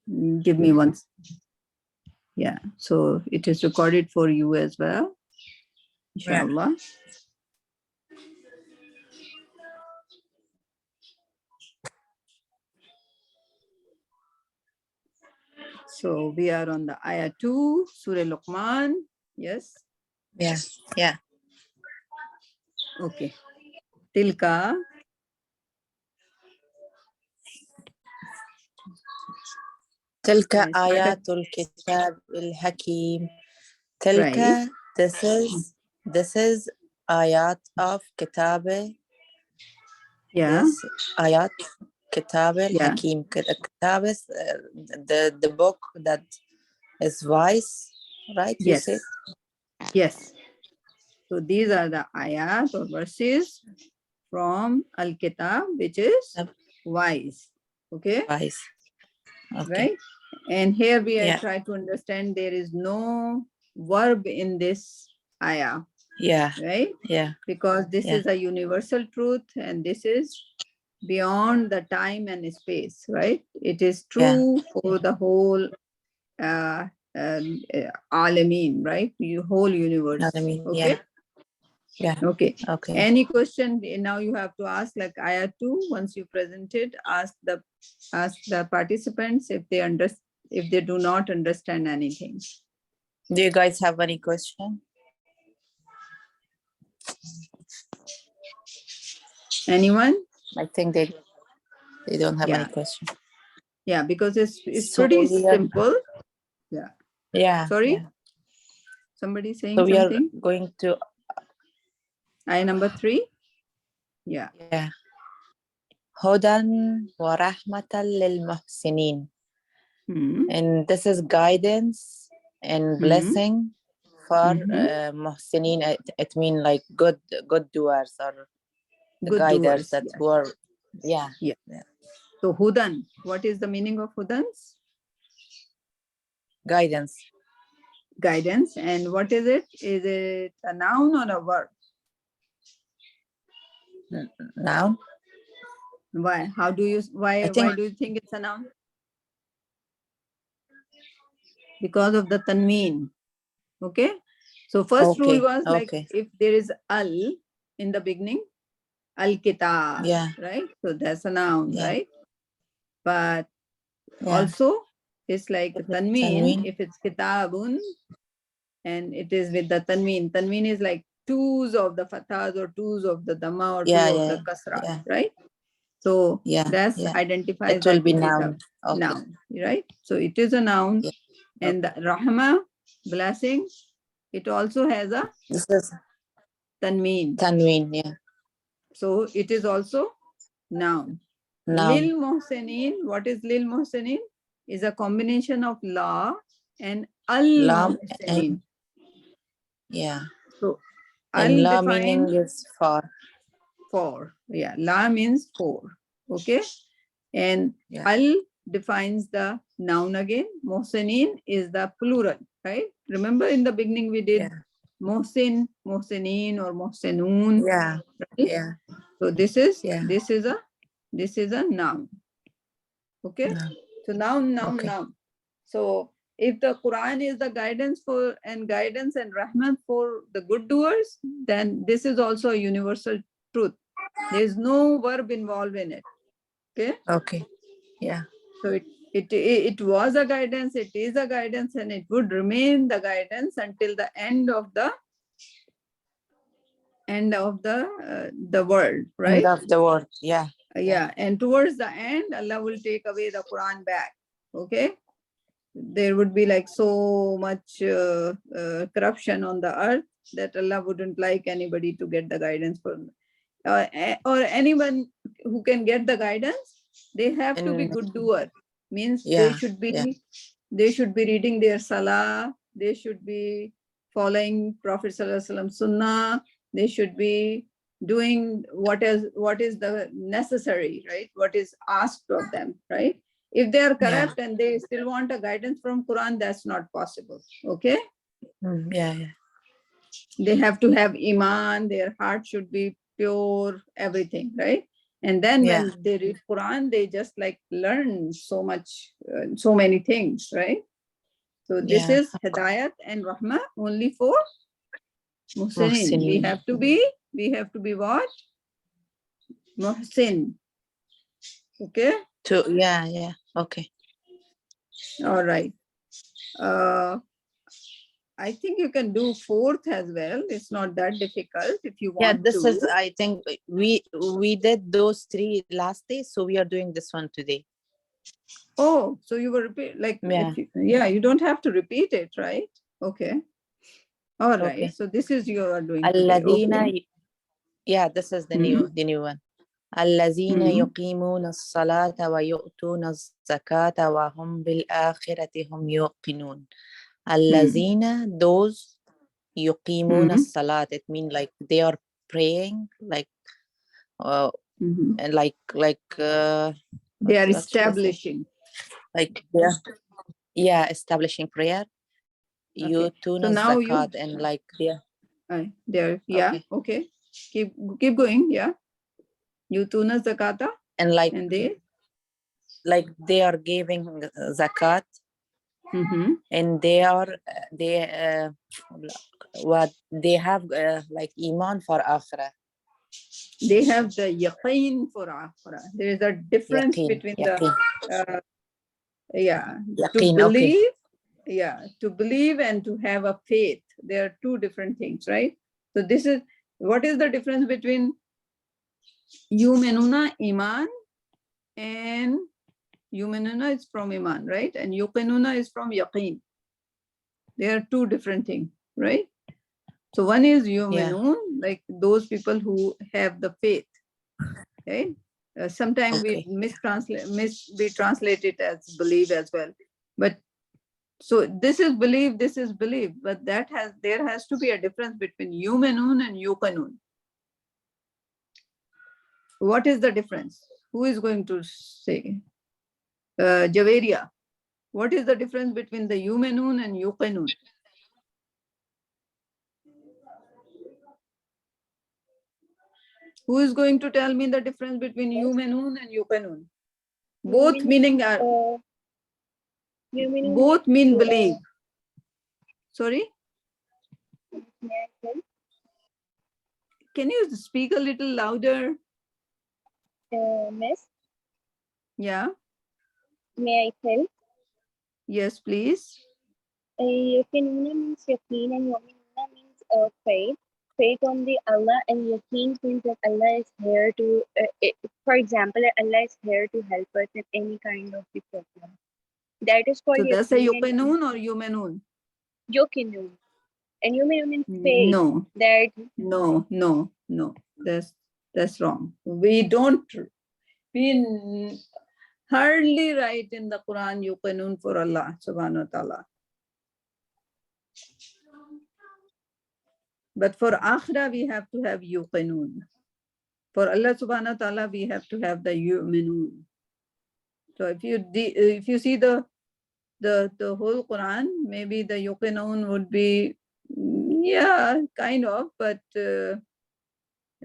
Give me one. Yeah, so it is recorded for you as well, inshallah. So we are on the ayah 2, Surah Luqman. Yes? Yeah. Okay. Tilka. تلك آيات الكتاب الحكيم. تلك, right. this is آيات of كتاب. Yeah. This آيات كتاب الحكيم. كتاب is the book that is wise, right? Yes. You said? Yes. So these are the ayat or verses from Al-Kitab, which is wise. Okay? Wise. Okay. Right? And here we are trying to understand there is no verb in this ayah. Yeah. Right? Yeah. Because this is a universal truth and this is beyond the time and space, right? It is true for the whole Alameen, right? Your whole universe. Alameen, okay? Yeah. Okay. Okay. Any question? Now you have to ask like ayah 2. Once you present it, ask the participants if they do not understand anything. Do you guys have any question? Anyone? I think they don't have any question. Yeah, because it's So pretty simple. Yeah. Yeah. Sorry? Yeah. Somebody saying so we something? are going to Ayah number 3? Yeah. Yeah. هدى ورحمة للمحسنين. And this is guidance and blessing for muhsinin. It means like good doers or Good guiders doers, that who are yeah. So hudan, what is the meaning of hudans? Guidance. And what is it? Is it a noun or a verb? Noun. Why? Why do you think it's a noun? Because of the tanween. Okay. So first rule was like if there is al in the beginning, al-kitab, right? So that's a noun, right? But also it's like tanween, if it's kitabun and it is with the tanween. Tanween is like twos of the fathas or twos of the dhamma or two of the kasra, right? So that's identifies it will that be it noun. is a noun, right? So it is a noun. And the rahma, blessing, it also has a this is tanween. So it is also noun. Lil muhsinin, what is lil muhsinin? Is a combination of la and al muhsinin. So al la meaning is for. La means for. Okay. And al defines the noun again. Muhsinin is the plural, right? Remember in the beginning we did muhsin, muhsinin or muhsinun. Right? So this is a noun. Okay. So noun. So if the Quran is the guidance and rahmat for the good doers, then this is also a universal truth. There is no verb involved in it. Okay. So it was a guidance, it is a guidance, and it would remain the guidance until the end of the world, right? End of the world, And towards the end, Allah will take away the Quran back. Okay. There would be like so much corruption on the earth that Allah wouldn't like anybody to get the guidance from, or anyone who can get the guidance. They have to be good doer. Means they should be reading their salah. They should be following Prophet Sallallahu Alaihi Wasallam sunnah. They should be doing what is the necessary, right? What is asked of them, right? If they are corrupt and they still want a guidance from Quran, that's not possible. Okay. They have to have iman. Their heart should be pure. Everything, right? And then Yeah. when they read Quran, they just like learn so much, so many things, right? So this Yeah. is Hidayat and Rahmah only for Muhsinin. We Muhsinin. have to be what? Muhsin. Okay. Yeah. Okay. All right. I think you can do fourth as well. It's not that difficult if you Yeah, want this to. is, I think we did those 3 last day, so we are doing this one today. Oh, so you were repeat like Yeah. You don't have to repeat it, right? Okay. All right. Okay. So this is you are doing today. Alladina, Okay. yeah, this is the Mhm. new one. الذين Mhm. يقيمون الصلاة ويؤتون الزكاة وهم بالآخرة هم يوقنون. الذين, those, يقيمون Mhm. الصلاة, it means like they are praying, like Mhm. like They are what should I say? establishing. Like yeah, establishing prayer. Okay. يؤتون So now الزكاة, and like there. Yeah. Okay. Keep going. Yeah. Yutuna zakata. and like And they. they are giving zakat, Mhm. and they what they have like iman for akhirah. They have the yaqeen for akhirah. There is a difference Yaqeen. between the to Yaqeen. Okay. believe, to believe and to have a faith. They are two different things, right? So this is what is the difference between yuminuna iman, and yuminuna is from iman, right? And yuqinuna is from yaqeen. They are two different things, right? So one is yuminun, like those people who have the faith, right? Sometimes we translate it as believe as well, but so this is believe, but there has to be a difference between yuminun and yuqanun. What is the difference? Who is going to say? Javeria, what is the difference between the yuminun and yuqanun? Who is going to tell me the difference between yuminun and yuqanun? Both meaning are both mean believe. Sorry, can you speak a little louder? Miss, Yeah. may I tell? Yes, please. Yaqeenuna means yaqeen, and yu'minuna means faith. Faith on the Allah, and yaqeen means that Allah is here to, for example, Allah is here to help us in any kind of the problem. That is called So that's a yaqeen and yuqinun or yuminun? yuqinun. And yu'minun means faith. No. That No. That's wrong. We hardly write in the Quran yuqinun for Allah subhanahu wa ta'ala. But for akhirah, we have to have yuqinun. For Allah subhanahu wa ta'ala, we have to have the yu'minun. So if you see the whole Quran, maybe the yuqinun would be, kind of,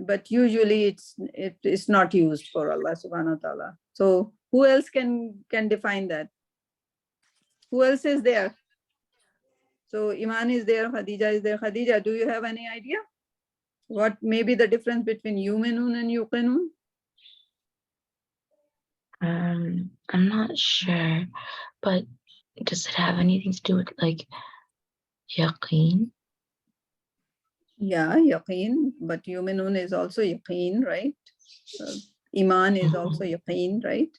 but usually it's not used for Allah subhanahu wa ta'ala. So who else can define that? Who else is there? So Iman is there, Khadija is there. Khadija, do you have any idea what may be the difference between yuminun and yuqinun? I'm not sure, but does it have anything to do with like yaqeen? Yeah, yaqeen, but yuminun is also yaqeen, right? Iman is also yaqeen, right?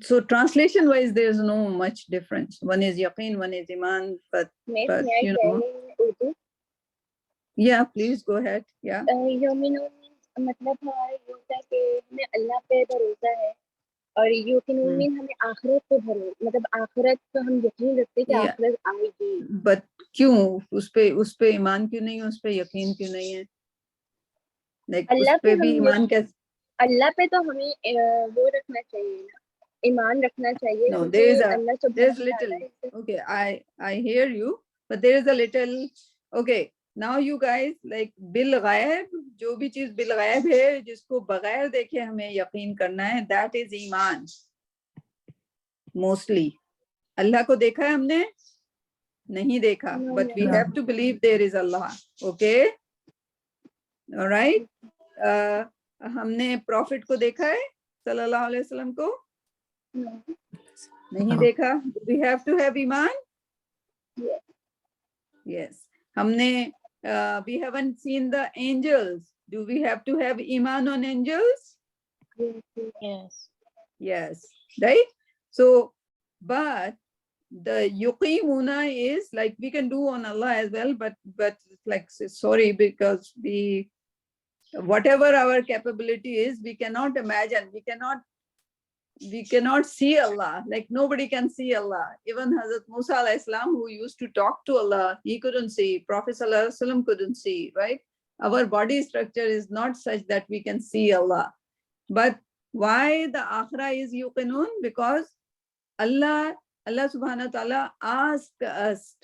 So translation wise, there's no much difference. One is yaqeen, one is iman, but may I tell in Urdu? Yeah, please go ahead. Yeah. Yu'minun means मतलब हमारा ये होता है कि हमें अल्लाह पे भरोसा है, और युक़िनून मीन हमें आखिरत पे भरोसा, मतलब आखिरत पे हम यकीन रखते हैं कि आखिरत आएगी। बट क्यों उस पे ईमान क्यों नहीं है, उस पे यकीन क्यों नहीं है? लाइक उस पे भी ईमान कैसे? अल्लाह पे तो हमें वो रखना चाहिए ना, ईमान रखना चाहिए। No, there's little. Okay, I hear you, but there is a little. Okay, now you guys like bil ghaib, जो भी चीज bil ghaib है, जिसको बगैर देखे हमें यकीन करना है, that is ईमान. Mostly. अल्लाह को देखा है हमने? नहीं देखा. But we have to believe there is Allah. Okay? All right? हमने prophet को देखा है? सल्लल्लाहु अलैहि वसल्लम को? नहीं देखा. Do we have to have Iman? Yes. Yes. हमने we haven't seen the angels. Do we have to have iman on angels? Yes. Yes. Right? So, but the yuqimuna is like we can do on Allah as well, but like sorry, because we whatever our capability is, we cannot imagine, we cannot see Allah. Like nobody can see Allah. Even Hazrat Musa alayhi salam, who used to talk to Allah, he couldn't see. Prophet sallallahu alaihi wasallam couldn't see, right? Our body structure is not such that we can see Allah. But why the akhirah is yuqinun? Because Allah subhanahu wa ta'ala asked us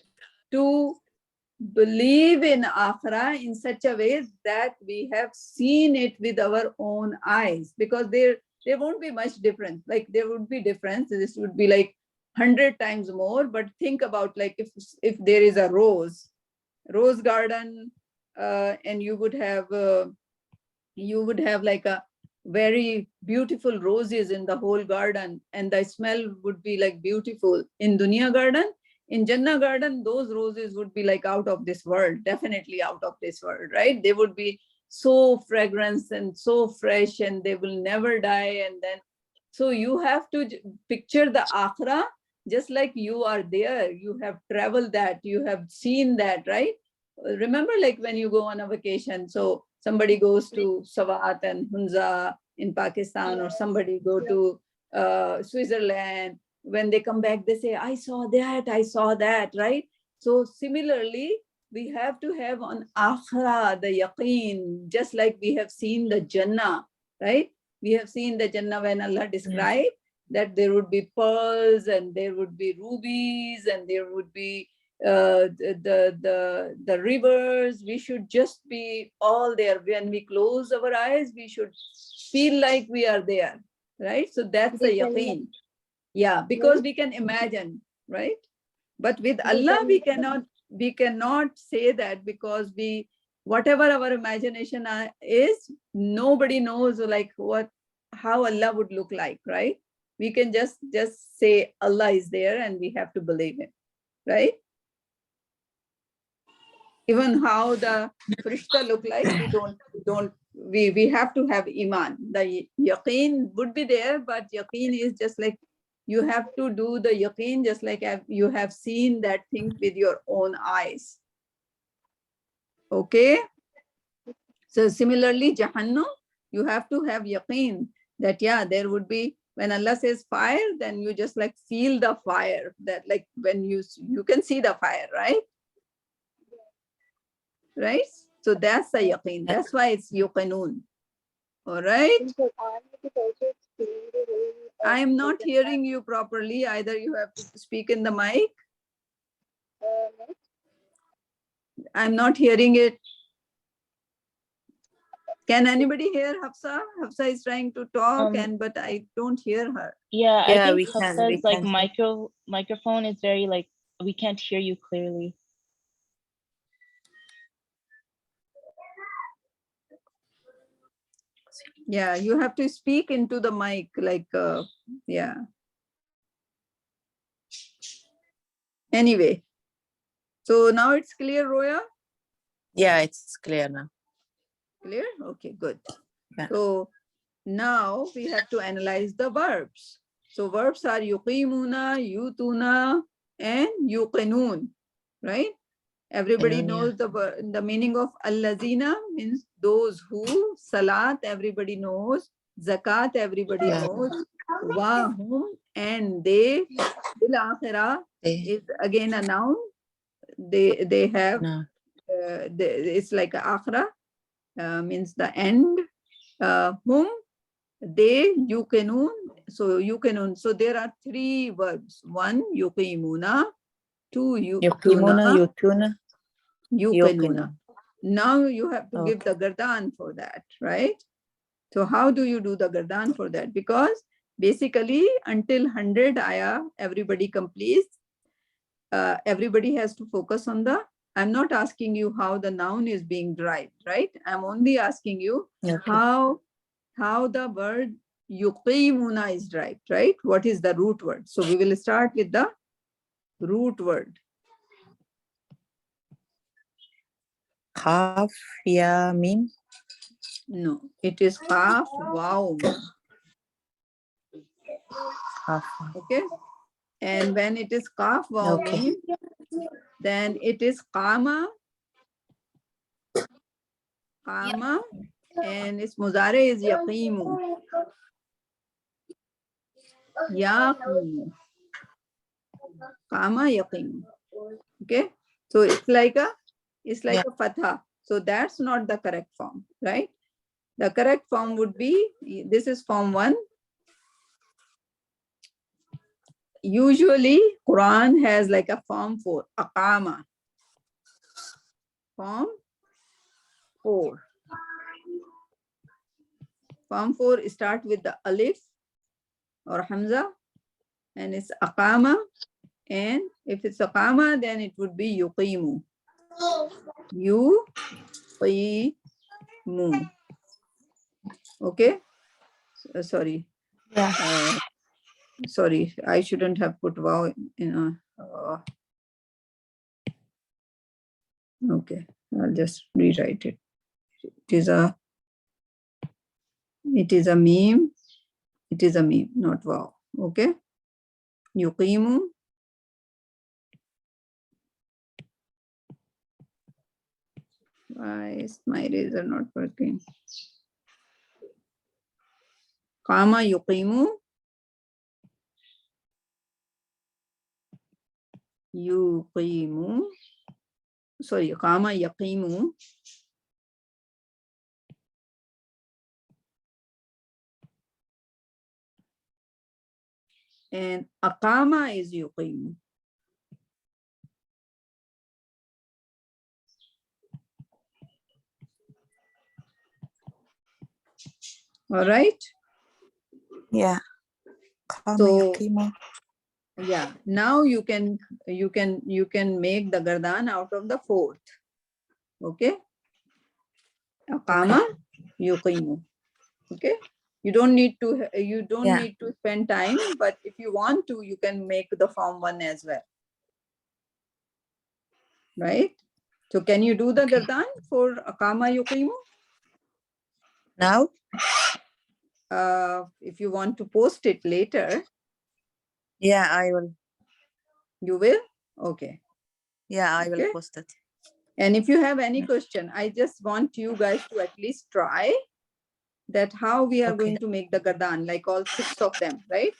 to believe in akhirah in such a way that we have seen it with our own eyes, because there won't be much difference. Like there would be difference. This would be like 100 times more. But think about like if there is a rose garden, and you would have like a very beautiful roses in the whole garden, and the smell would be like beautiful. In Dunya garden, in Jannah garden, those roses would be like out of this world, definitely out of this world, right? They would be so fragrant and so fresh, and they will never die. And then, so you have to picture the akhirah just like you are there. You have traveled that, you have seen that, right? Remember, like when you go on a vacation, so somebody goes to Sawat and Hunza in Pakistan, or somebody go to Switzerland. When they come back, they say, I saw that, right? So similarly, we have to have on akhirah the yaqeen, just like we have seen the Jannah, right? We have seen the Jannah when Allah described that there would be pearls and there would be rubies and there would be the rivers. We should just be all there. When we close our eyes, we should feel like we are there, right? So that's the yaqeen. Yeah, because we can imagine, right? But with Allah, we cannot say that, because whatever our imagination is, nobody knows like how Allah would look like, right? We can just say Allah is there and we have to believe Him, right? Even how the Frishta look like, we have to have iman. The yaqeen would be there, but yaqeen is just like you have to do the yaqeen just like you have seen that thing with your own eyes. Okay? So similarly, Jahannam, you have to have yaqeen that, yeah, there would be, when Allah says fire, then you just like feel the fire, that like when you can see the fire, right? Right? So that's the yaqeen. That's why it's yuqinun. All right? I am not hearing you properly. Either you have to speak in the mic. I'm not hearing it. Can anybody hear Hafsa? Hafsa is trying to talk, but I don't hear her. Yeah, I think we can. Hafsa's like microphone is very like, we can't hear you clearly. Yeah, you have to speak into the mic, like, yeah. Anyway, so now it's clear, Roya? Yeah, it's clear now. Clear? Okay, good. Yeah. So now we have to analyze the verbs. So verbs are yuqimuna, yutuna, and yuqinun, right? Everybody knows the meaning of allazina, means those who. Salat, everybody knows. Zakat, everybody knows. Wahum, and they. Bil akhirah is again a noun. They have, it's like akhirah, means the end. Hum, they, yuqinun. So yuqinun. So there are three verbs. One, yuqimuna. Two, Yuqimuna, yutuna. Yuqinuna. Now you have to give the gardan for that, right? So how do you do the gardan for that? Because basically until 100 ayah, everybody completes. Everybody has to focus on the, I'm not asking you how the noun is being derived, right? I'm only asking you how the word yuqimuna is derived, right? What is the root word? So we will start with the root word. Qaf, ya, mim. No, it is qaf, waw, mim. Okay. And when it is qaf, waw, mim, then it is qama, and its muzare is yaqimu. Yaqimu. Qama, yaqimu. Okay. So it's like a fatha. So that's not the correct form, right? The correct form would be, this is form 1. Usually Quran has like a form 4, aqama. Form 4. Form 4 start with the alif or hamza, and it's aqama. And if it's aqama, then it would be yuqimu. Yuqimu. Okay. Sorry. Yeah. Sorry, I shouldn't have put wow in okay, I'll just rewrite it. It is a meme. It is a meme, not wow. Okay. Yuqimu. Why is my eraser not working? Qama yuqimu. Yuqimu. Sorry, qama yaqimu. And aqama is yuqimu. All right. Yeah. So yeah, now you can make the gardan out of the 4th. Okay. Aqama, yuqimu. Okay. You don't need to spend time, but if you want to, you can make the form 1 as well. Right? So can you do the gardan for aqama yuqimu? Now? If you want to post it later. Yeah, I will. You will? Okay. Yeah, I will post it. And if you have any question, I just want you guys to at least try that how we are going to make the gardan, like all 6 of them, right?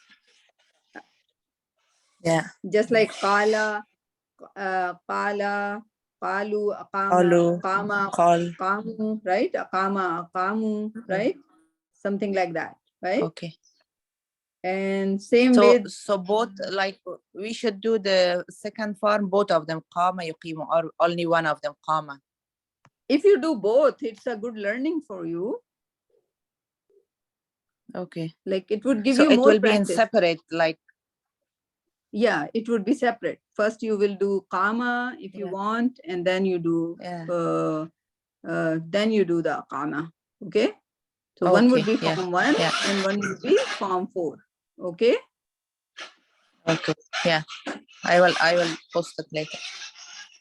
Yeah. Just like qala, qala, qalu, aqama, qama, qamu, right? Aqama, aqamu, right? Something like that, right? Okay. And same so, with... So both, like, we should do the second form, both of them, qama, yuqimu, or only one of them, qama? If you do both, it's a good learning for you. Okay. Like it would give you more So it will practice. be in separate, like... Yeah, it would be separate. First you will do qama if you want, and then you do the aqama. Okay. So one would be form 1 and one would be form 4. Okay. Okay. Yeah. I will post it later.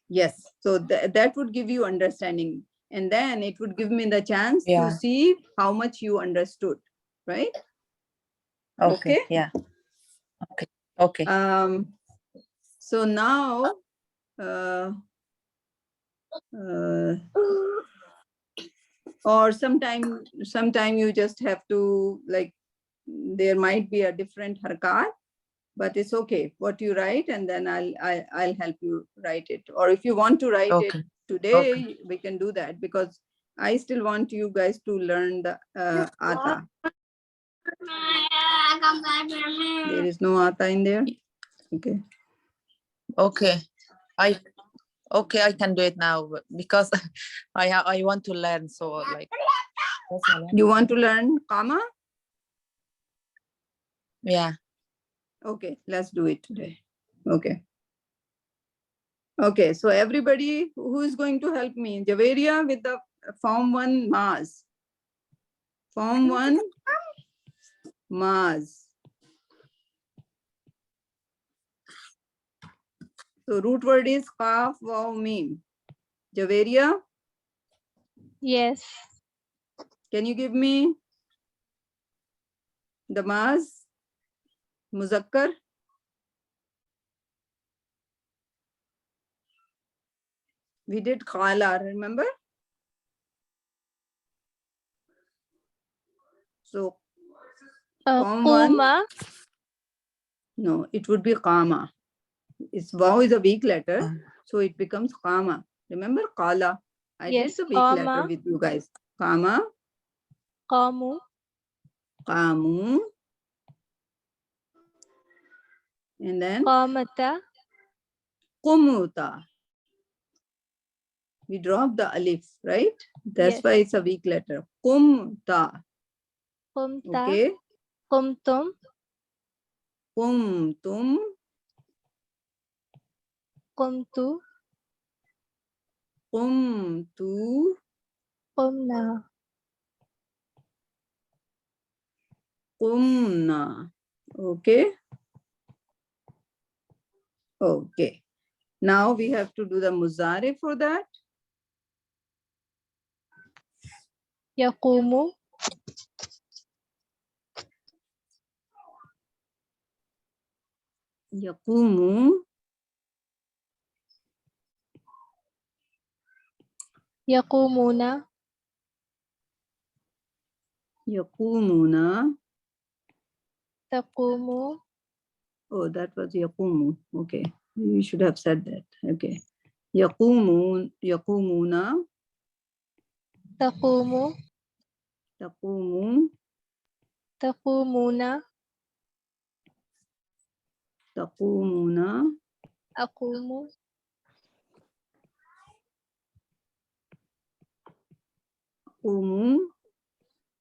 Yes. So that would give you understanding, and then it would give me the chance to see how much you understood, right? Okay. Yeah. Okay. Okay. So now or sometime you just have to, like, there might be a different harakat, but it's okay what you write, and then I'll help you write it. Or if you want to write it today, we can do that, because I still want you guys to learn the ata. There is no ata in there. Okay. Okay. Okay, I can do it now because I want to learn. So like, You want to learn Kama? yeah. Okay, let's do it today. Okay. Okay, so everybody who is going to help me? Javeria with the Form 1 Mars. Form 1 Mars. So root word is Qaf, Waw, Mim. Javeria, Yes. can you give me the Mars? Muzakkar? We did Khala, remember? So Form 1, Kuma. no, it would be Qama. It's Waw is a weak letter, so it becomes Qama. Remember Qala? I did Yes. the weak letter with you guys. Qama, Kamu. Qamu, and then Kamata. Qumuta. We drop the alif, right? That's Yes. why it's a weak letter. Qumta. Kumta. Okay. Kumtum. Qumtum. Kumtu. Qumtu. Kumna. Qumna. Okay. Okay. Now we have to do the muzari for that. Yakumu. Yaqumu. Yakumuna. Yaqumuna. Takumu. Oh, that was yaqumu. Okay. You should have said that. Okay. Yaqumun. Yaqumuna. Takumu. Taqumu. Takumuna. Taqumuna. Akumu. Qumu.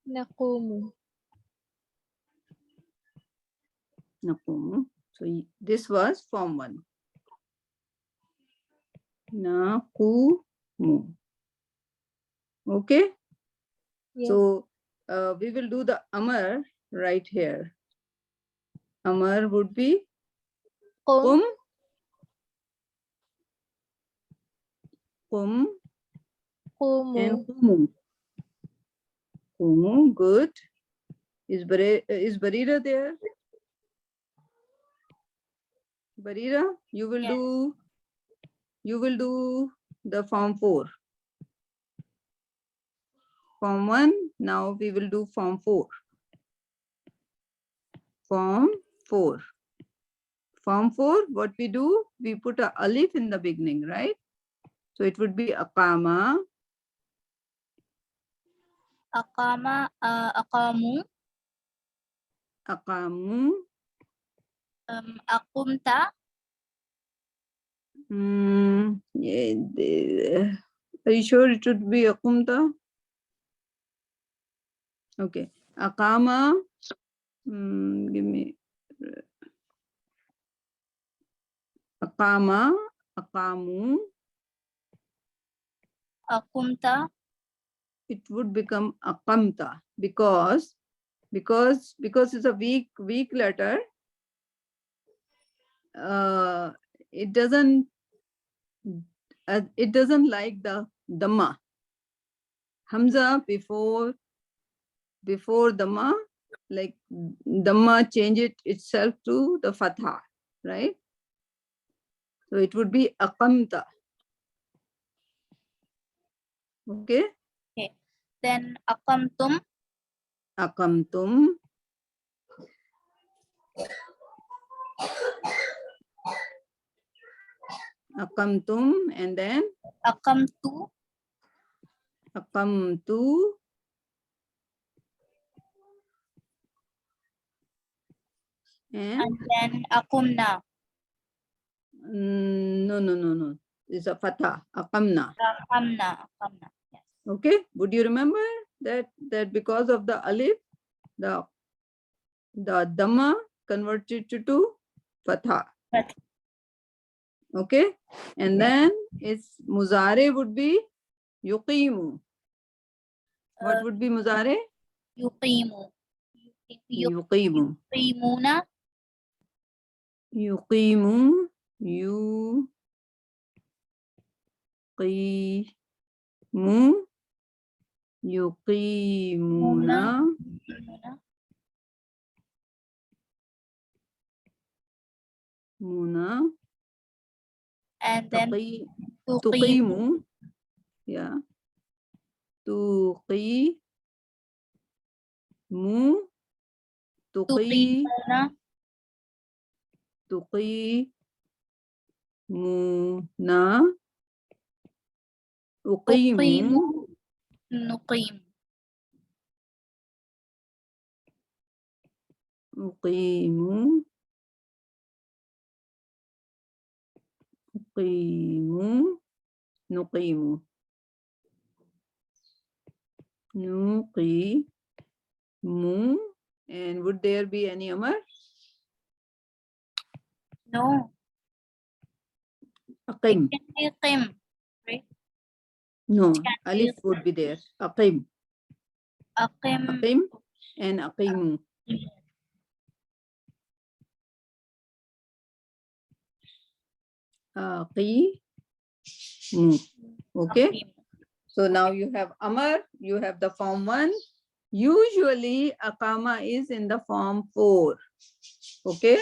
Nakumu. Naqumu. So this was Form 1. Naqumu. Okay. Yes. So we will do the Amar right here. Amar would be Kum. Qum and Kumu. Qumu. Qumu, good. Is Barira there? Barira, you will do the Form 4. Form 1, now we will do Form 4. Form 4. Form 4, what we do? We put a alif in the beginning, right? So it would be Aqama. Akama, akamu, Aqamu. akumta, Are you sure it should be Akumta? Okay. Aqama. Give me. Aqama. Aqamu. akumta, It would become Aqamta because it's a weak letter. It doesn't like the Dhamma. Hamza before Dhamma, like Dhamma change it itself to the Fatha, right? So it would be Aqamta. Okay? then akamtum, Aqamtum. Aqamtum and then akamtu, Aqamtu. And then akumna. no. is a fatha, aqamna. Aqamna. Yes. Okay, would you remember that because of the alif, the dhamma converted to fatha. Fatha. Okay, and then its muzare would be yuqimu. What would be muzare? Yuqimu. Yuqimu. Yuqimuna. Yuqimu. Yuqimuna. Muna. And then tuqimu. Tuqimu. Yeah. Tuqimu. Tuqimuna. Tuqimuna. Uqimu. Nuqim. Uqimu. Uqimu. Nuqimu. Nuqimu. And would there be any amar? No. Aqim. It can be qim. Right? No, Can be alif would be there. Aqim. Aqim. Aqim and aqimu. Aqimu. Okay. Aqim. So now you have amar, you have the form 1. Usually aqama is in the form 4. Okay.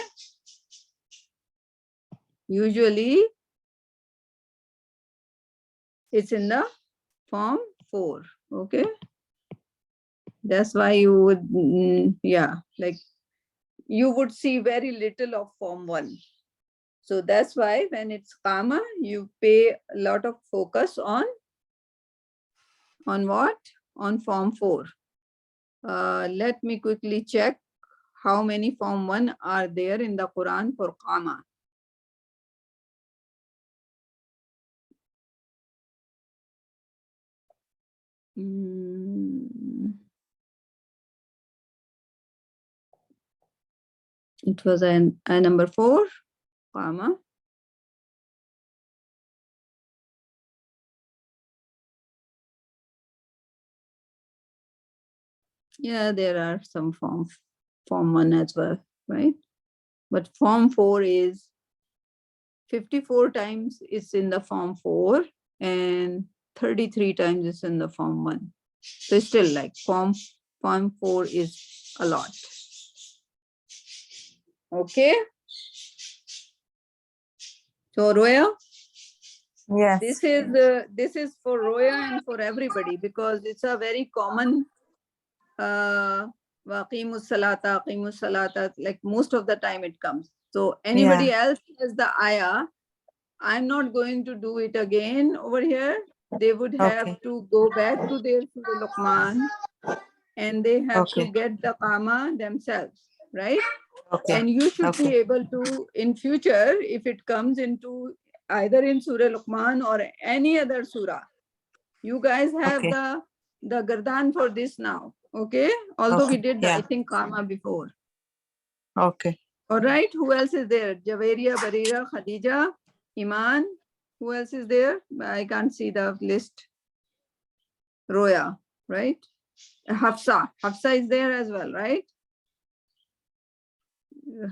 Usually it's in the form 4. Okay. That's why you would, yeah, like you would see very little of form 1. So that's why when it's qama, you pay a lot of focus on what? On form 4. Let me quickly check how many form 1 are there in the Quran for qama. It was a number 4, qama. Yeah, there are some form 1 as well, right? But form 4 is 54 times it's in the form 4 and 33 times it's in the form 1. So still like form 4 is a lot. Okay. So Roya, Yes. this is for Roya and for everybody because it's a very common waqimus salata, like most of the time it comes. So anybody else has the ayah, I'm not going to do it again over here. They would have to go back to their Surah Luqman and they have to get the qama themselves, right? And you should be able to, in future, if it comes into either in Surah Luqman or any other surah, you guys have the gardan for this now, okay? Although we did, I think, qama before. Okay. All right, who else is there? Javeria, Barira, Khadija, Iman. Who else is there? I can't see the list. Roya, right? Hafsa. Hafsa is there as well, right?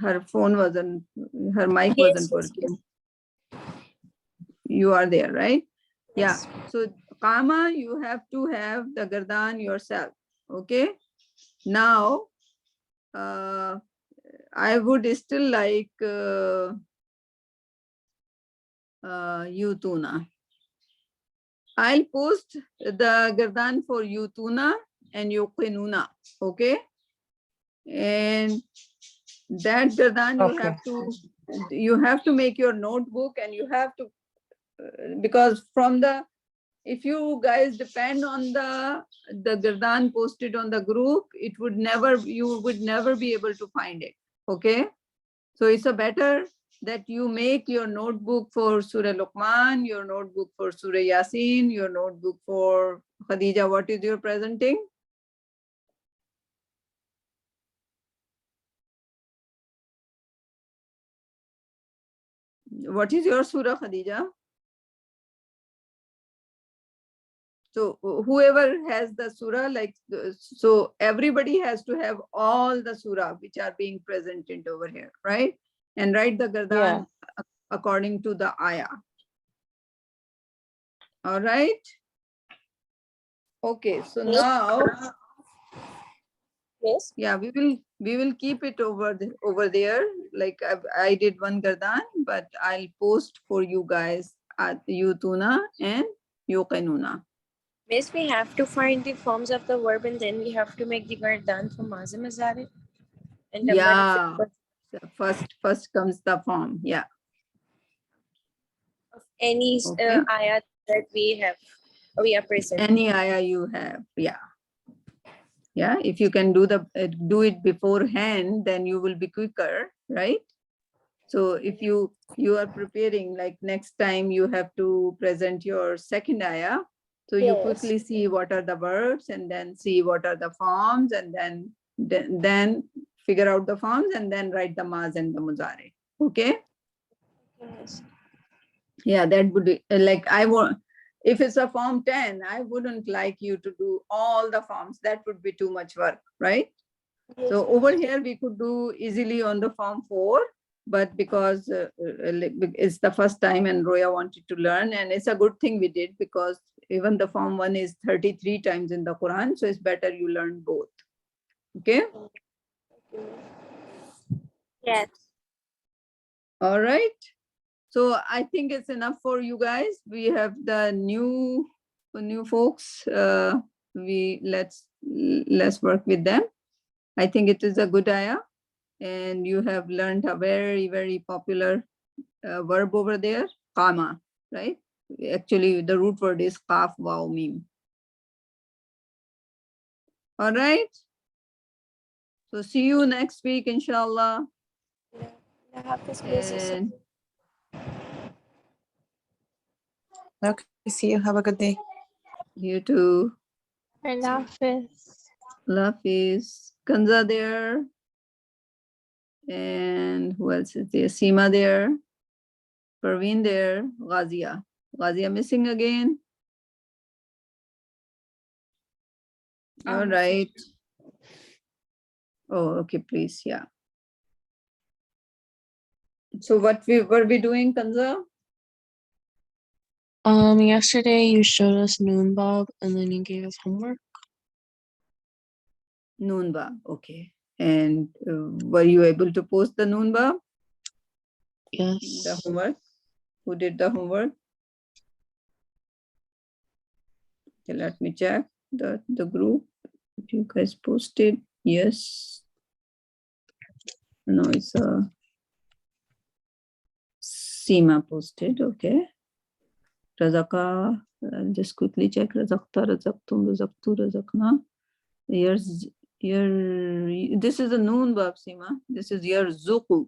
Her phone wasn't, her mic wasn't working. You are there, right? Yeah. So qama, you have to have the gardan yourself. Okay. Now, I would still like Yutuna. I'll post the gardan for Yutuna and Yuqinuna. Okay. And that gardan you have to make your notebook and you have to because from the if you guys depend on the gardan posted on the group, it would never, you would never be able to find it. Okay. So it's a better that you make your notebook for Surah Luqman, your notebook for Surah Yasin, your notebook for Khadija. What is your presenting? What is your Surah, Khadija? So whoever has the surah, like, so everybody has to have all the surah which are being presented over here, right? And write the gardan according to the ayah. All right. Okay, so now, Yes. yeah, we will keep it over there. Like I did one gardan, but I'll post for you guys at Yutuna and Yuqinuna. Miss, we have to find the forms of the verb and then we have to make the gardan for Mazim Azari. And number Yeah. So first comes the form. Yeah. of any Okay. ayat that we are present. Any ayah you have. Yeah. Yeah. If you can do it beforehand, then you will be quicker, right? So if you are preparing, like next time you have to present your second ayah, so you Yes. quickly see what are the verbs and then see what are the forms, and then figure out the forms and then write the maz and the muzari. Okay. Yes. Yeah, that would be like, if it's a form 10, I wouldn't like you to do all the forms. That would be too much work, right? Yes, So yes. over here we could do easily on the form 4, but because it's the first time and Roya wanted to learn, and it's a good thing we did, because even the form 1 is 33 times in the Quran, so it's better you learn both. Okay. Yes. All right. So I think it's enough for you guys. We have the new folks. Let's work with them. I think it is a good ayah, and you have learned a very, very popular verb over there, qama, right? Actually, the root word is qaf, waw, mim. All right. So see you next week, inshallah. I have this place. And Okay, see you. Have a good day. you too. Allah Hafiz. Allah Hafiz. Kanza there. And who else is there? Seema there. Parveen there. Ghazia. Ghazia missing again. All right. Oh, okay, please. Yeah. So what were we doing, Kanza? Yesterday you showed us Noon Bob and then you gave us homework. Noonba. Okay. And were you able to post the Noonba? The Yes. homework? Who did the homework? Okay, let me check the group. If you guys posted, yes. No, it's Seema posted. Okay. Razaka, I'll just quickly check. Razakta, Razaktum, Razaktu, Razakna. This is the noon bab, Seema. This is Yarzuqu.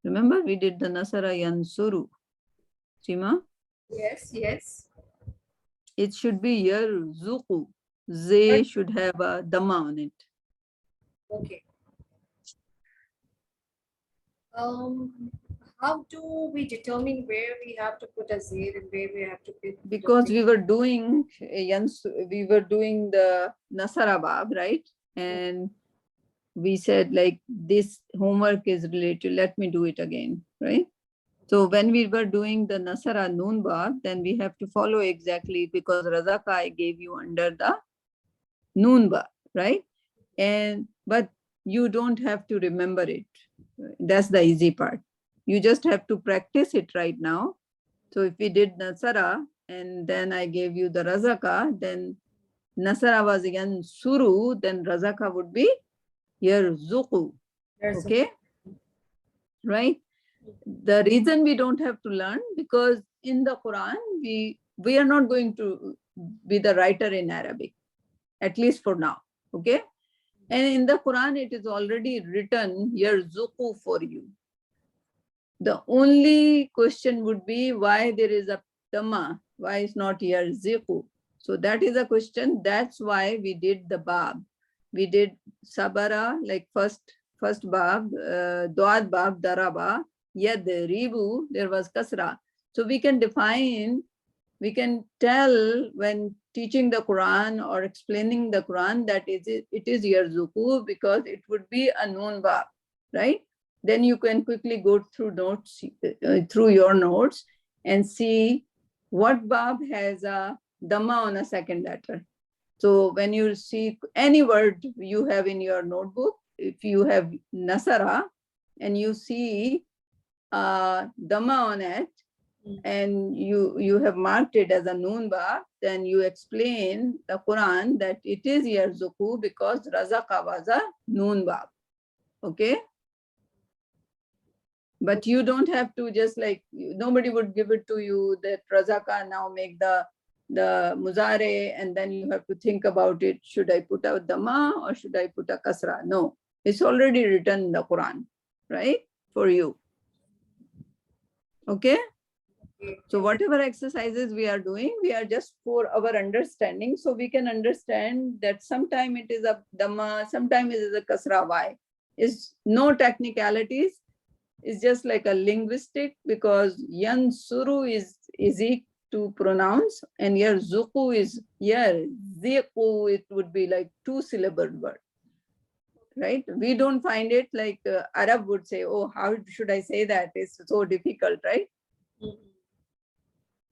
Remember, we did the Nasara Yansuru. Seema? Yes, yes. It should be Yarzuqu. Ze should have a Dhamma on it. Okay. How do we determine where we have to put a zir and where we have to put? Because we were doing the Nasara Bab, right? And we said, like, this homework is related. Let me do it again, right? So when we were doing the Nasara Noon Bab, then we have to follow exactly, because Razaka I gave you under the Noon Bab, right? But you don't have to remember it. That's the easy part. You just have to practice it right now. So if we did Nasara and then I gave you the Razaka, then Nasara was again Suru, then Razaka would be Yarzuqu. Okay? Right? The reason we don't have to learn, because in the Quran, we are not going to be the writer in Arabic, at least for now. Okay? And in the Quran, it is already written Yarzuqu for you. The only question would be why there is a Dhamma, why it's not yarzuqu. So that is a question. That's why we did the bab. We did sabara, like first bab, duad bab, daraba, yadribu, there was kasra. So we can define, we can tell when teaching the Quran or explaining the Quran that it is yarzuqu because it would be a noon bab, right? Then you can quickly go through notes, through your notes and see what bab has a Dhamma on a second letter. So when you see any word you have in your notebook, if you have Nasara and you see Dhamma on it, and you have marked it as a noon bab, then you explain the Quran that it is yarzuqu because Razaqa was a noon bab. Okay? But you don't have to just like, nobody would give it to you that Razaka now make the muzare and then you have to think about it. Should I put a dhamma or should I put a kasra? No, it's already written in the Quran, right? For you. Okay? So whatever exercises we are doing, we are just for our understanding. So we can understand that sometime it is a dhamma, sometime it is a kasra. Why? It's no technicalities. It's just like a linguistic because yansuru is easy to pronounce and yarzuqu is yarziqu. It would be like 2-syllable word, right? We don't find it like Arab would say, oh, how should I say that? It's so difficult, right?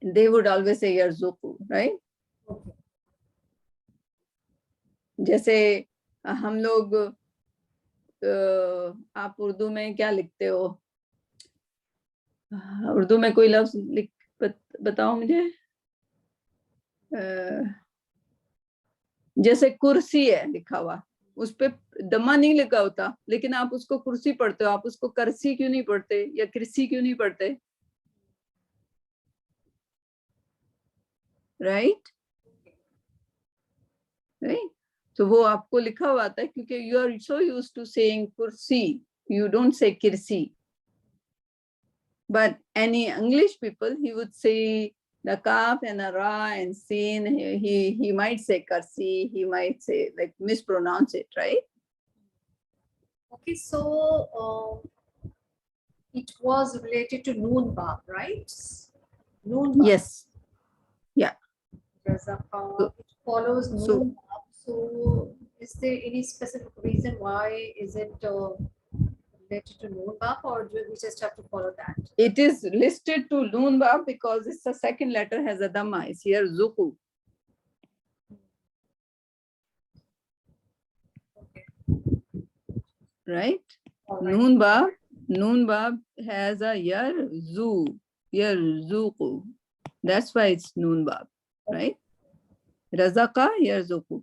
They would always say yarzuqu, right? Okay. जैसे हम लोग आप उर्दू में क्या लिखते हो? उर्दू में कोई लफ्ज लिख बताओ मुझे। जैसे कुर्सी है लिखा हुआ, उस पे दमा नहीं लिखा होता, लेकिन आप उसको कुर्सी पढ़ते हो, आप उसको करसी क्यों नहीं पढ़ते या कृषि क्यों नहीं पढ़ते? राइट राइट, तो वो आपको लिखा हुआ आता है क्योंकि you are so used to saying कुर्सी, you don't say kirsi. But any English people, he would say the kaf and a ra and sin, he might say karsi, he might say like mispronounce it, right? Okay, so it was related to noon bab, right? Noon bab. Yes. Yeah. Razaqa, it follows noon bab. So is there any specific reason why is it related to noon bab, or do we just have to follow that? It is listed to noon bab because it's the second letter has a dhamma. It's here zuku. Okay. Right? All right. Noon bab has a yarzuqu. That's why it's noon bab, right? Razaqa, yarzuqu.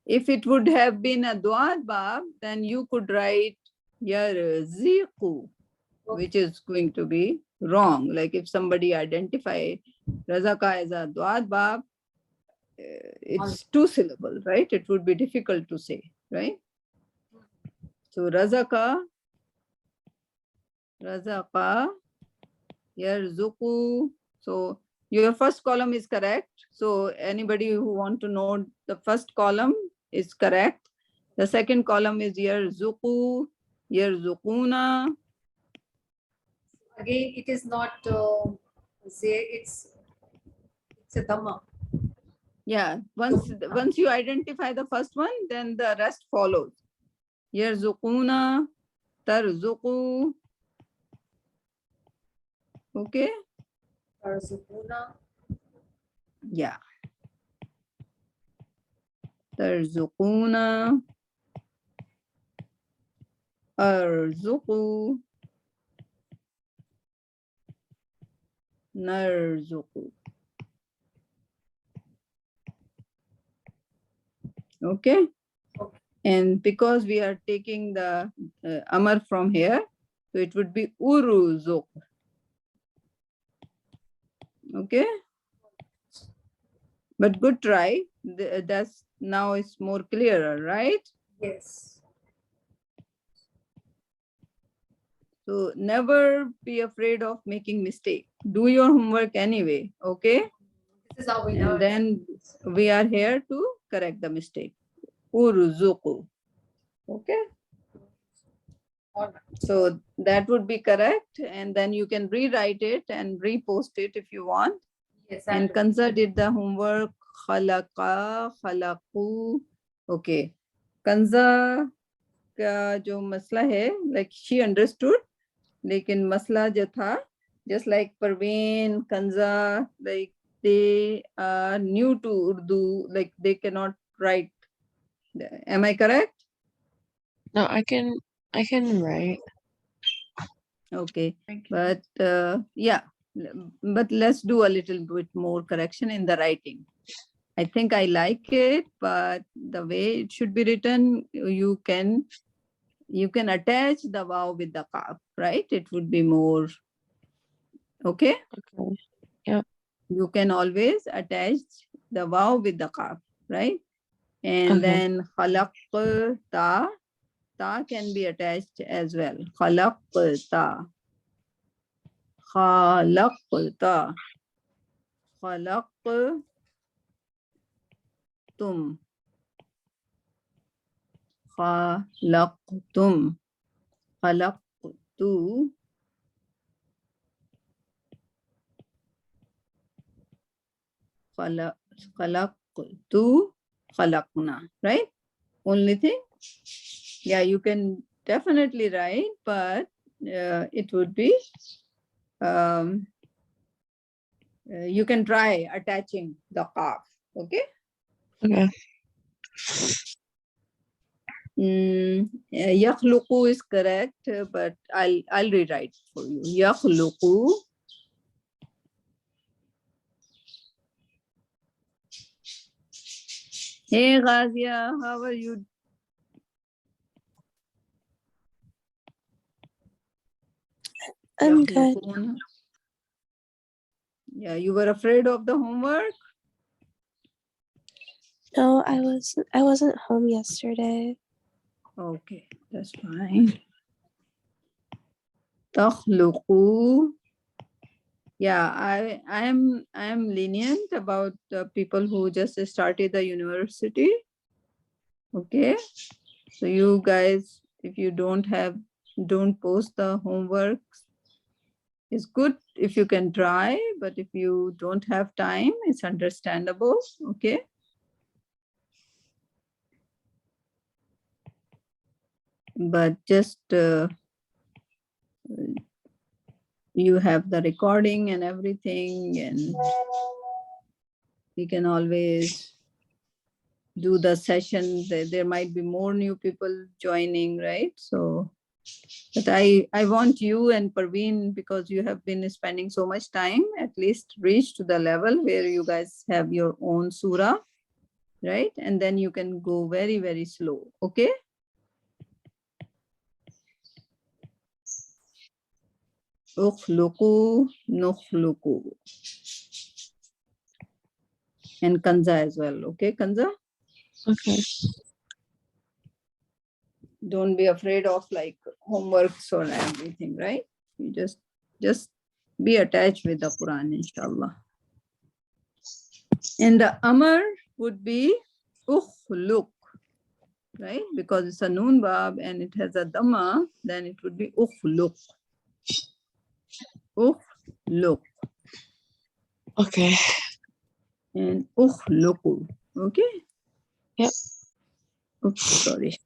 If it would have been a duad bab, then you could write yarziqu, which is going to be wrong. Like if somebody identify Razaqa as a duad bab, it's 2-syllable, right? It would be difficult to say, right? So Razaqa, yarzuqu. So your first column is correct. So anybody who want to know the first column is correct. The second column is yarzuqu, yarzuquna. Again, it is not it's a dhamma. Yeah, once you identify the first one, then the rest follows. Yarzuquna, tarzuqu. Okay? Tarzukuna. Yeah. Tarzuquna, arzuqu, narzuqu. Okay? And because we are taking the amar from here, so it would be uruzuq. Okay? But good try. That's now it's more clearer, right? Yes. So never be afraid of making mistake. Do your homework anyway, okay? This is how we And learn. then we are here to correct the mistake. Urzuku. Okay? All right. So that would be correct. And then you can rewrite it and repost it if you want. Yes, And that Kanza did the homework. Khalaqa, khalaqu. Okay. Kanza का जो मसला है, like she understood, लेकिन मसला जो था, just like Parveen, Kanza, like they are new to Urdu, like they cannot write. Am I correct? No, I can write. Okay, but yeah, but let's do a little bit more correction in the writing. I think I like it, but the way it should be written, you can attach the wow with the kaf, right? It would be more, okay? Okay. Yeah. You can always attach the wow with the kaf, right? And Okay. then khalaqta, ta can be attached as well. Khalaqta, khalaqta, khalaqtum, khalaqtum, khalaqtu, khalaqtu, khalaqna, right? Only thing, yeah, you can definitely write, but it would be, you can try attaching the qaf, okay? Okay. Yakhluqu is correct, but I'll rewrite for you. Yakhluqu. Hey Ghazia, how are you? I'm good. Yakhluquna. Yeah, you were afraid of the homework? No, I wasn't home yesterday. Okay, that's fine. Takhluqu. Yeah, I am lenient about the people who just started the university. Okay, so you guys, if you don't post the homework, it's good if you can try, but if you don't have time, it's understandable. Okay. But just you have the recording and everything, and we can always do the session. There might be more new people joining, right? So, but I want you and Parveen, because you have been spending so much time, at least reach to the level where you guys have your own surah, right? And then you can go very, very slow, okay? Ukhluqu, nukhluqu. And Kanza as well, okay, Kanza? Okay. Don't be afraid of like homeworks or everything, right? You just be attached with the Quran, inshallah. And the amr would be ukhluq, right? Because it's a noon bab and it has a dhamma, then it would be ukhluq. Ukhluq. Okay. And ukhluqu, okay? Yep. Oops, sorry.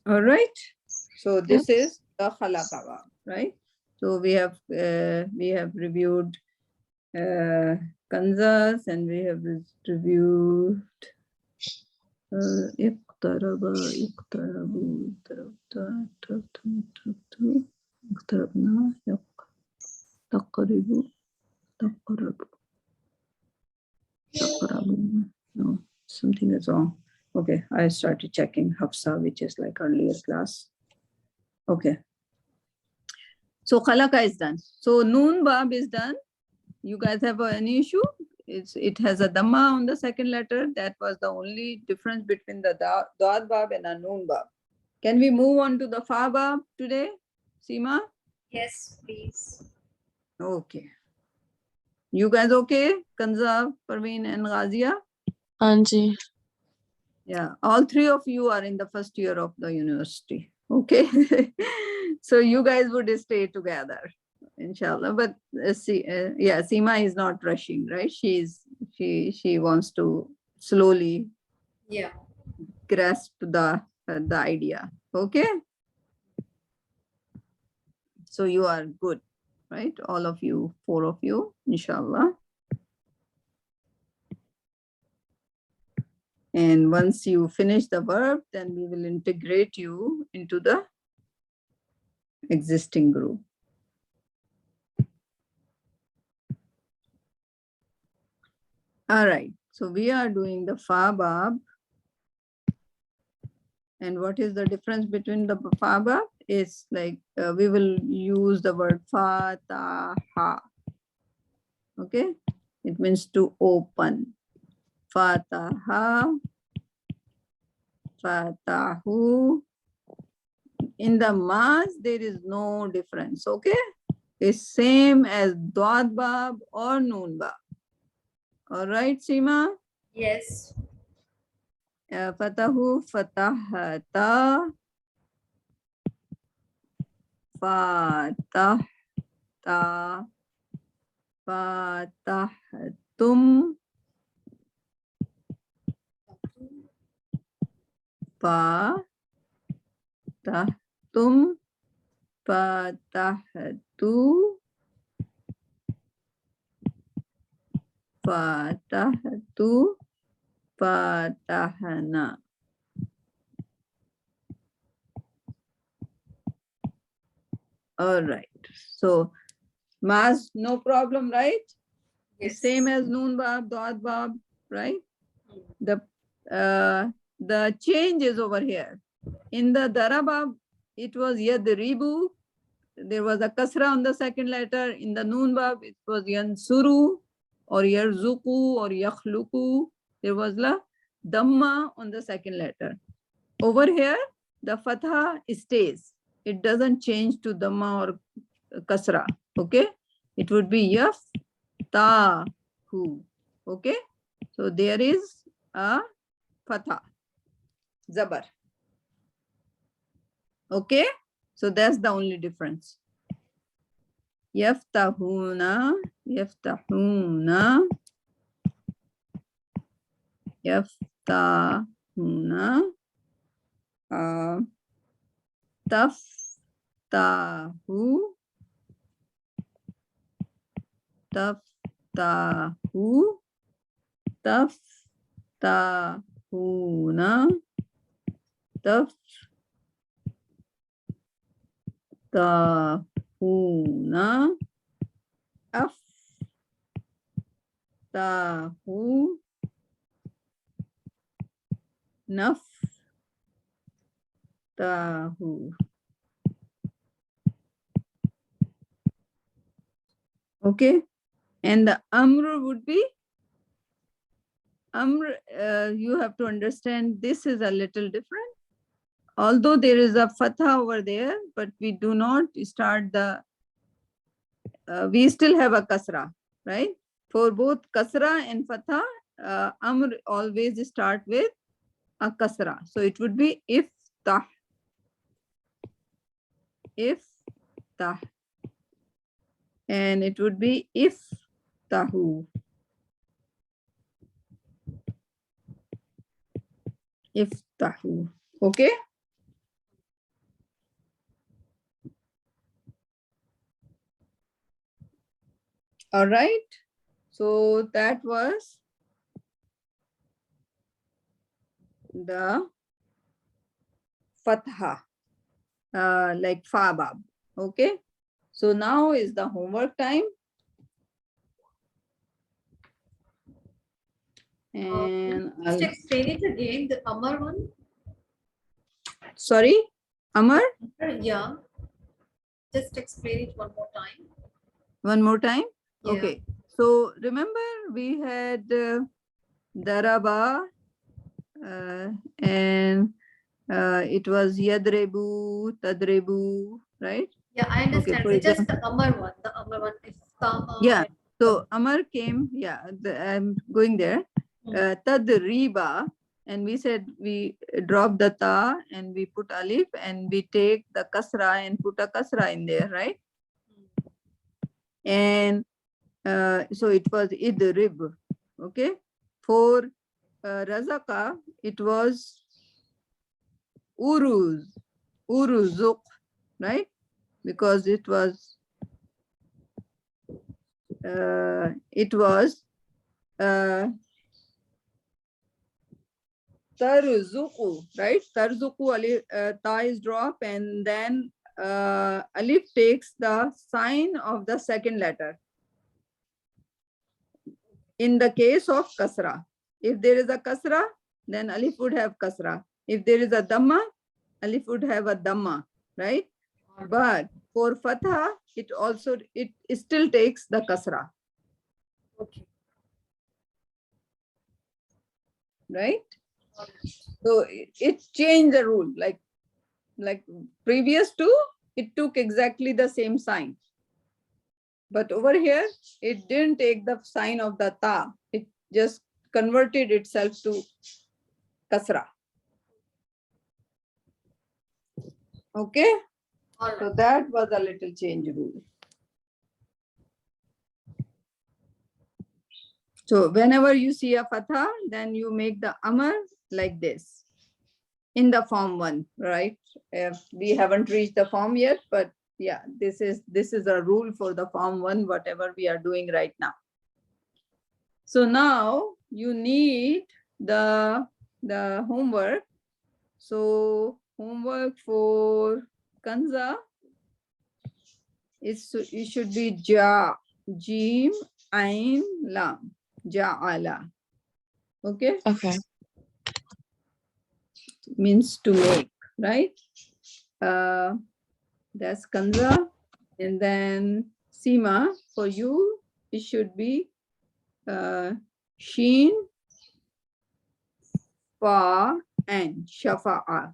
All right. So this is the khalaqawa, right? So we have reviewed kanzas, and we have reviewed iqtaraba, iqtarabu, iqtarabna, taqribu, taqrabu, taqrabu. No, something is wrong. Okay, I started checking Hafsa, which is like earlier class. Okay. So khalaqa is done. So noon bab is done. You guys have any issue? it has a dhamma on the second letter. That was the only difference between the dad bab and a noon bab. Can we move on to the fa bab today, Seema? Yes, please. Okay. You guys okay? Kanza, Parveen, and Ghazia? Anji. Yeah, all three of you are in the first year of the university. Okay. So you guys would stay together, inshallah. But yeah, Seema is not rushing, right? She wants to slowly Yeah. grasp the idea. Okay. So you are good, right? All of you, 4 of you, inshallah. And once you finish the verb, then we will integrate you into the existing group. All right, so we are doing the fa bab. And what is the difference between the fa bab? It's like we will use the word fa, ta, ha. Okay, it means to open. Fa, ta, ha, fa, ta, hu. In the mass, there is no difference. Okay, it's same as dad bab or noon bab. All right, Seema? Yes. Fatahu, fatahata, fatahta, fatahtum, fatahtum, fatahtu, fatahtu, fatahna. All right. So mass, no problem, right? Yes. Same as noon bab, dad bab, right? The change is over here. In the darabab, it was yadribu. There was a kasra on the second letter. In the noon bab, it was yansuru or yarzuku or yakhluku. There was la dhamma on the second letter. Over here, the fatha stays. It doesn't change to dhamma or kasra. Okay, it would be yaftahu. Okay, so there is a fatha, zabar. Okay, so that's the only difference. Yaftahuna, yaftahuna, yaftahuna, taftahu, taftahu, taftahuna, taftahuna, aftahu, naftahu. Okay, and the amr would be amr. You have to understand this is a little different. Although there is a fatha over there, but we do not start the, we still have a kasra, right? For both kasra and fatha, amr always start with a kasra. So it would be iftah, iftah. And it would be iftahu, iftahu. Okay. All right. So that was the fatha, like fa bab. Okay. So now is the homework time. And Just explain it again, the Amar one. sorry, Amar? Yeah. Just explain it one more time. One more time? Yeah. Okay. So remember we had daraba and it was yadrebu, tadrebu, right? Yeah, I understand. for It's just example- the Amar one. The Amar one is Yeah. So Amar came, yeah, I'm going there. Tadriba, and we said we drop the ta and we put alif and we take the kasra and put a kasra in there, right? And so it was idrib, okay? For razaka, it was uruzuk, right? Because it was tarzuku, right? Tarzuku, alif, ta is drop, and then alif takes the sign of the second letter. In the case of kasra, if there is a kasra, then alif would have kasra. If there is a dhamma, alif would have a dhamma, right? But for fatha, it still takes the kasra, Okay. right? So it changed the rule. Like previous to, it took exactly the same sign. But over here, it didn't take the sign of the ta. It just converted itself to kasra. Okay? All So right. that was a little change rule. So whenever you see a fatha, then you make the amar like this in the form 1, right? We haven't reached the form yet, but yeah, this is a rule for the form 1, whatever we are doing right now. So now you need the homework. So homework for Kanza it should be ja, jim, ain, lam, ja'ala. Okay? Okay. Means to make, right? That's Kanza. And then Sima, for you, it should be Sheen, Fa, and Shafa'a.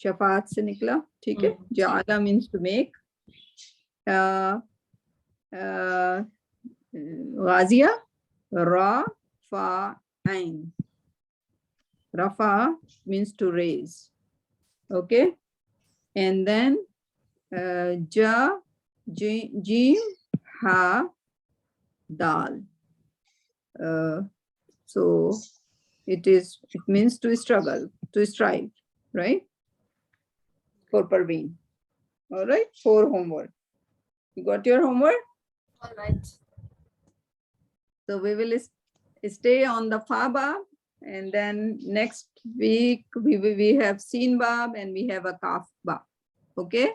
Shafa'at se nikla, ठीक है? Ja'ala means to make. Ghazia, Ra, Fa, Ain. Rafa means to raise. Okay? And then Ja, Jim, Ha, Dal. So it means to struggle, to strive, right? For Parveen. All right, for homework. You got your homework? All right. So we will stay on the Fa Bab, and then next week we have Seen Bab and we have a Kaf Bab. Okay?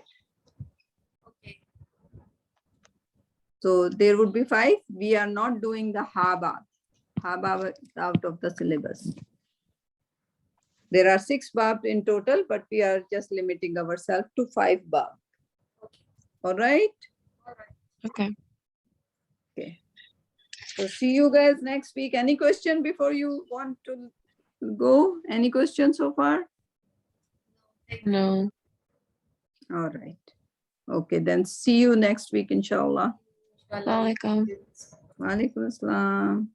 Okay. So there would be 5. We are not doing the Ha Bab. Ha Bab is out of the syllabus. There are 6 Bab in total, but we are just limiting ourselves to 5 Bab. Okay. All right? All right. Okay. Okay. So see you guys next week. Any question before you want to go? Any questions so far? No. All right. Okay, then see you next week, inshallah. Inshallah. Assalamualaikum. Wa alaikum assalam.